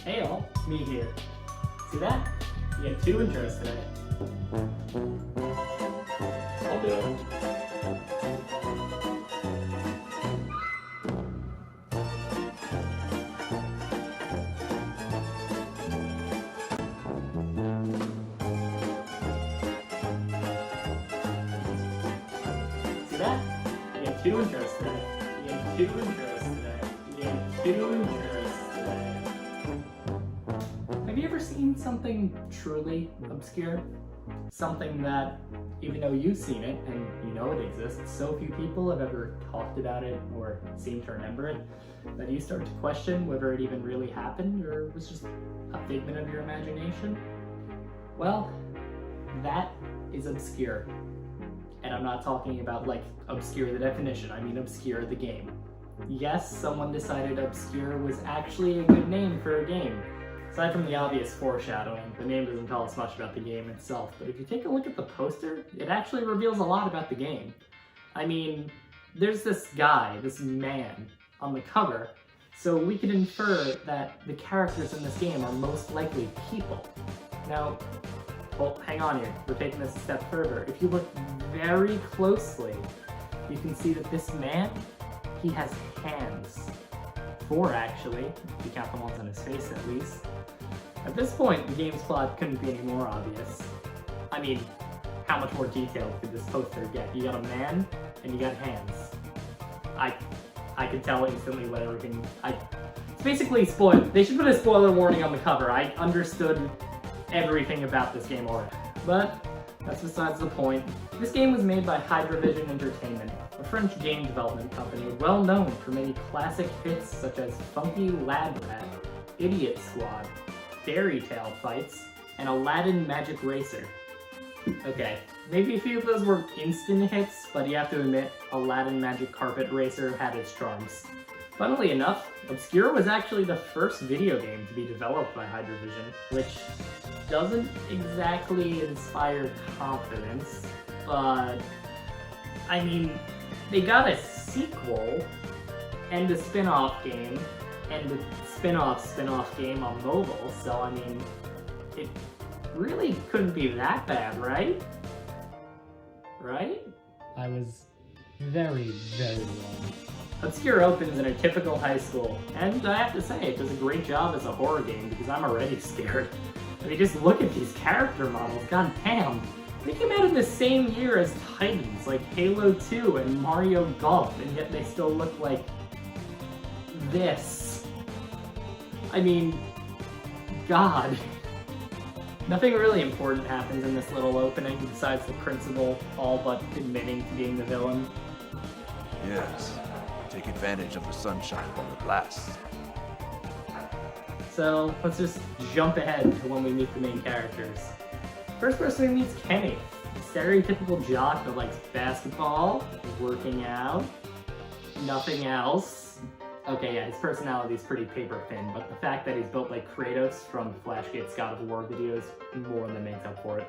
Hey all, me here. See that? You get 2 intros today. I'll do it. See that? You get 2 intros today. You get 2 intros today. You get 2 intros today. Have you ever seen something truly obscure? Something that, even though you've seen it and you know it exists, so few people have ever talked about it or seem to remember it, that you start to question whether it even really happened or was just a figment of your imagination? Well, that is obscure. And I'm not talking about like obscure the definition, I mean obscure the game. Yes, someone decided obscure was actually a good name for a game. Aside from the obvious foreshadowing, the name doesn't tell us much about the game itself, but if you take a look at the poster, it actually reveals a lot about the game. I mean, there's this guy, this man, on the cover, so we can infer that the characters in this game are most likely people. Now, well, hang on here, we're taking this a step further. If you look very closely, you can see that this man, he has hands. 4 actually, if you count the ones on his face at least. At this point, the game's plot couldn't be any more obvious. I mean, how much more detailed could this poster get? You got a man, and you got hands. I could tell instantly what everything... It's basically spoiled. They should put a spoiler warning on the cover. I understood everything about this game already. But that's besides the point. This game was made by Hydrovision Entertainment, a French game development company well known for many classic hits such as Funky Lab Rat, Idiot Squad, Fairy Tale Fights, and Aladdin Magic Racer. Okay, maybe a few of those were instant hits, but you have to admit, Aladdin Magic Carpet Racer had its charms. Funnily enough, Obscure was actually the first video game to be developed by Hydrovision, which doesn't exactly inspire confidence, but I mean, they got a sequel and a spin-off game and a spin-off game on mobile, so I mean, it really couldn't be that bad, right? Right? I was very, very wrong. Obscure opens in a typical high school, and I have to say, it does a great job as a horror game because I'm already scared. I mean, just look at these character models, god damn. They came out in the same year as titans like Halo 2 and Mario Golf, and yet they still look like this. I mean, God. Nothing really important happens in this little opening besides the principal all but admitting to being the villain. Yes, take advantage of the sunshine while it lasts. So let's just jump ahead to when we meet the main characters. First person we meet is Kenny, a stereotypical jock that likes basketball, working out, nothing else. Okay, yeah, his personality is pretty paper thin, but the fact that he's built like Kratos from Flashgate's God of War videos more than makes up for it.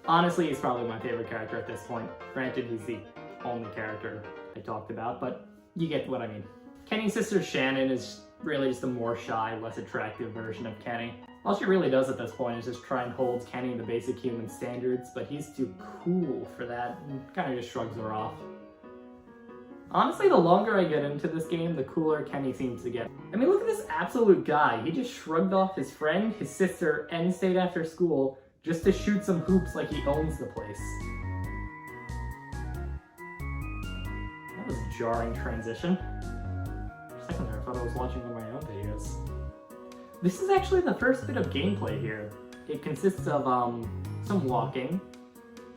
Honestly, he's probably my favorite character at this point. Granted, he's the only character I talked about, but you get what I mean. Kenny's sister Shannon is really just a more shy, less attractive version of Kenny. All she really does at this point is just try and hold Kenny to basic human standards, but he's too cool for that and kind of just shrugs her off. Honestly, the longer I get into this game, the cooler Kenny seems to get. I mean, look at this absolute guy. He just shrugged off his friend, his sister, and stayed after school just to shoot some hoops like he owns the place. That was a jarring transition. For a second there, I thought I was watching one of my own videos. This is actually the first bit of gameplay here. It consists of some walking,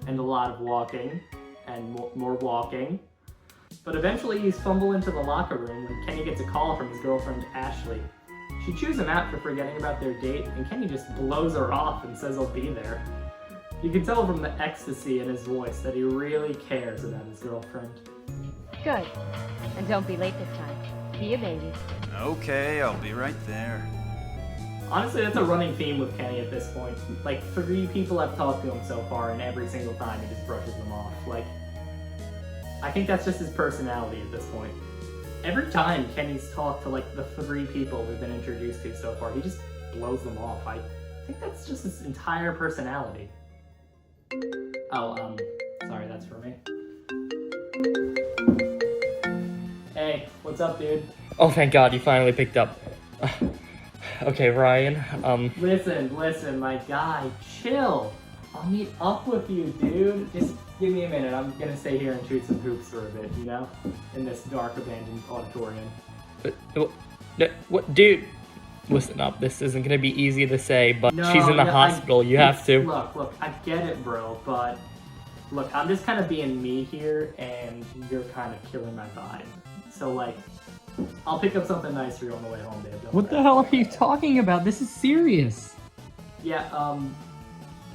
and a lot of walking, and more walking. But eventually you fumble into the locker room when Kenny gets a call from his girlfriend Ashley. She chews him out for forgetting about their date, and Kenny just blows her off and says he'll be there. You can tell from the ecstasy in his voice that he really cares about his girlfriend. Good. And don't be late this time. Be a baby. Okay, I'll be right there. Honestly, that's a running theme with Kenny at this point. Like, 3 people have talked to him so far, and every single time he just brushes them off. Like, I think that's just his personality at this point. Every time Kenny's talked to like the 3 people we've been introduced to so far, he just blows them off. I think that's just his entire personality. Oh, sorry, that's for me. Hey, what's up, dude? Oh, thank God, you finally picked up. Okay, Ryan, Listen, my guy, chill. I'll meet up with you, dude. Just give me a minute. I'm gonna stay here and shoot some hoops for a bit, you know? In this dark, abandoned auditorium. what, dude? Listen up, this isn't gonna be easy to say, but No, she's in the no, hospital, you have to. Look, I get it, bro, but look, I'm just kind of being me here, and you're kind of killing my vibe. So, like, I'll pick up something nice for you on the way home, babe. What the hell are you talking about? This is serious. Yeah,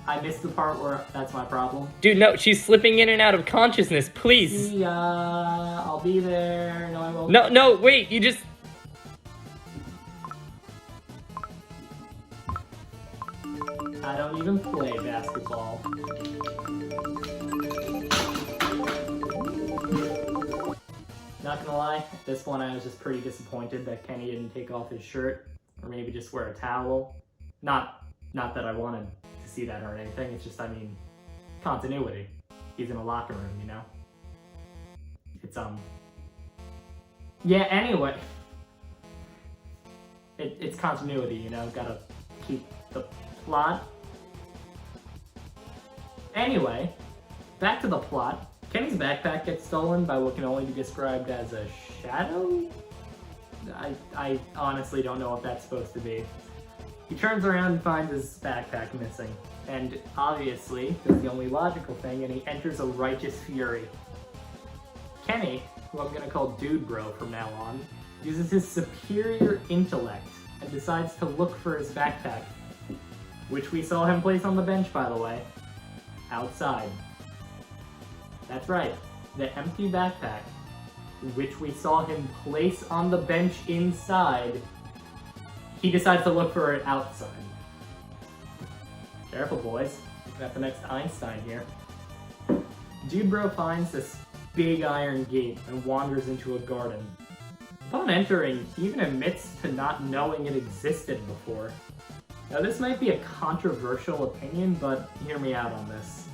I missed the part where that's my problem. Dude, no, she's slipping in and out of consciousness, please. See ya, I'll be there. No, I won't. No, wait, you just... I don't even play basketball. Not gonna lie, at this point I was just pretty disappointed that Kenny didn't take off his shirt, or maybe just wear a towel. Not that I wanted to see that or anything, it's just, I mean, continuity. He's in a locker room, you know? It's, yeah, anyway. It's continuity, you know? Gotta keep the plot. Anyway, back to the plot. Kenny's backpack gets stolen by what can only be described as a shadow? I honestly don't know what that's supposed to be. He turns around and finds his backpack missing. And obviously, that's the only logical thing, and he enters a righteous fury. Kenny, who I'm gonna call Dude Bro from now on, uses his superior intellect and decides to look for his backpack, which we saw him place on the bench, by the way, outside. That's right, the empty backpack, which we saw him place on the bench inside, he decides to look for it outside. Careful, boys. We got the next Einstein here. Dude Bro finds this big iron gate and wanders into a garden. Upon entering, he even admits to not knowing it existed before. Now this might be a controversial opinion, but hear me out on this.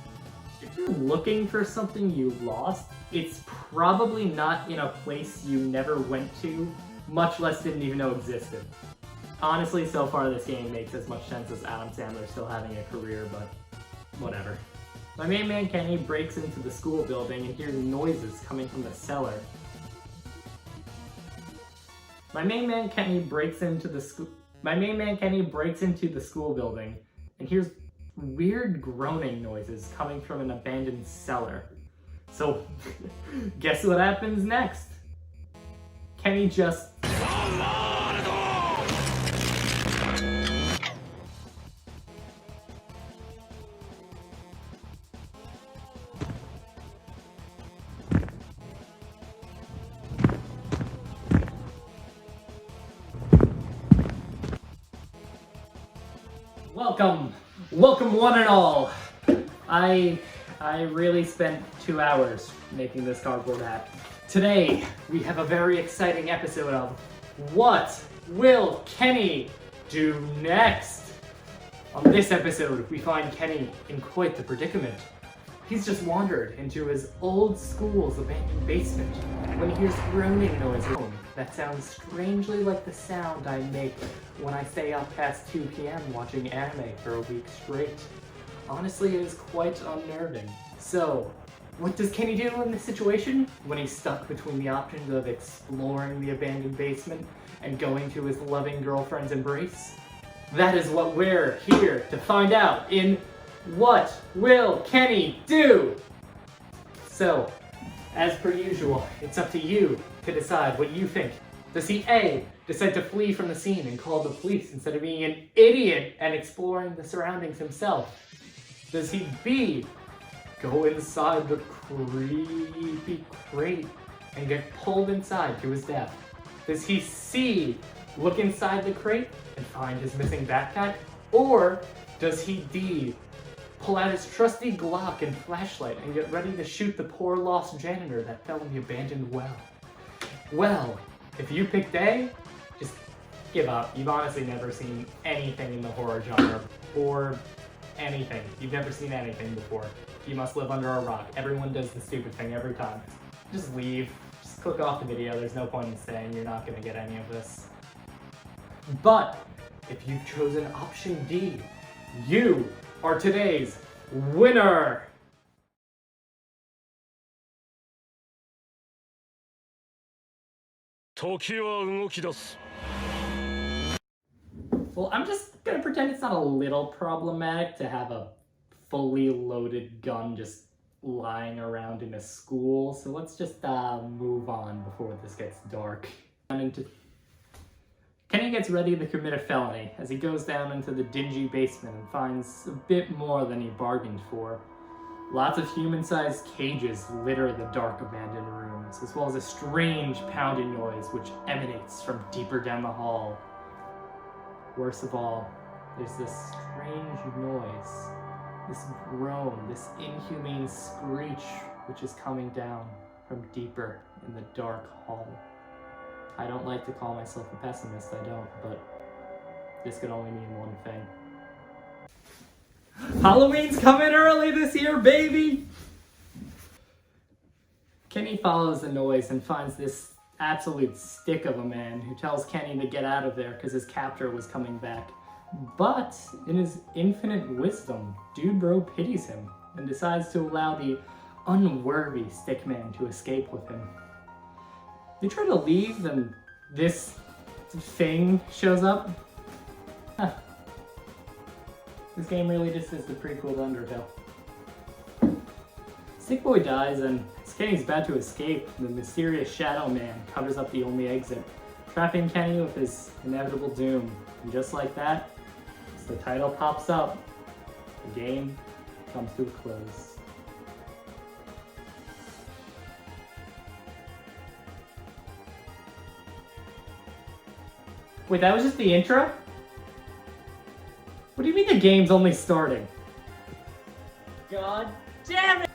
If you're looking for something you lost, it's probably not in a place you never went to, much less didn't even know existed. Honestly, so far this game makes as much sense as Adam Sandler still having a career, but whatever. My main man Kenny breaks into the school building and hears noises coming from the cellar. My main man Kenny breaks into the school building and hears weird groaning noises coming from an abandoned cellar. So, guess what happens next? Kenny just... Welcome one and all. I really spent 2 hours making this cardboard hat. Today, we have a very exciting episode of What Will Kenny Do Next? On this episode, we find Kenny in quite the predicament. He's just wandered into his old school's abandoned basement when he hears groaning noises that sounds strangely like the sound I make when I stay up past 2 p.m. watching anime for a week straight. Honestly, it is quite unnerving. So, what does Kenny do in this situation when he's stuck between the options of exploring the abandoned basement and going to his loving girlfriend's embrace? That is what we're here to find out in What Will Kenny Do? So, as per usual, it's up to you to decide what you think. Does he A, decide to flee from the scene and call the police instead of being an idiot and exploring the surroundings himself? Does he B, go inside the creepy crate and get pulled inside to his death? Does he C, look inside the crate and find his missing backpack? Or does he D, pull out his trusty Glock and flashlight and get ready to shoot the poor lost janitor that fell in the abandoned well? Well, if you picked A, just give up. You've honestly never seen anything in the horror genre, or anything. You've never seen anything before. You must live under a rock. Everyone does the stupid thing every time. Just leave. Just click off the video. There's no point in staying. You're not going to get any of this. But if you've chosen option D, you are today's winner! Well, I'm just gonna pretend it's not a little problematic to have a fully loaded gun just lying around in a school, so let's just move on before this gets dark. Kenny gets ready to commit a felony as he goes down into the dingy basement and finds a bit more than he bargained for. Lots of human-sized cages litter the dark abandoned rooms, as well as a strange pounding noise which emanates from deeper down the hall. Worst of all, there's this strange noise, this groan, this inhumane screech which is coming down from deeper in the dark hall. I don't like to call myself a pessimist, I don't, but this could only mean one thing. Halloween's coming early this year, baby! Kenny follows the noise and finds this absolute stick of a man who tells Kenny to get out of there because his captor was coming back. But in his infinite wisdom, Dude Bro pities him and decides to allow the unworthy stickman to escape with him. They try to leave and this thing shows up. Huh. This game really just is the prequel to Undertale. Sick Boy dies and as Kenny's about to escape, the mysterious Shadow Man covers up the only exit, trapping Kenny with his inevitable doom. And just like that, as the title pops up, the game comes to a close. Wait, that was just the intro? What do you mean the game's only starting? God damn it!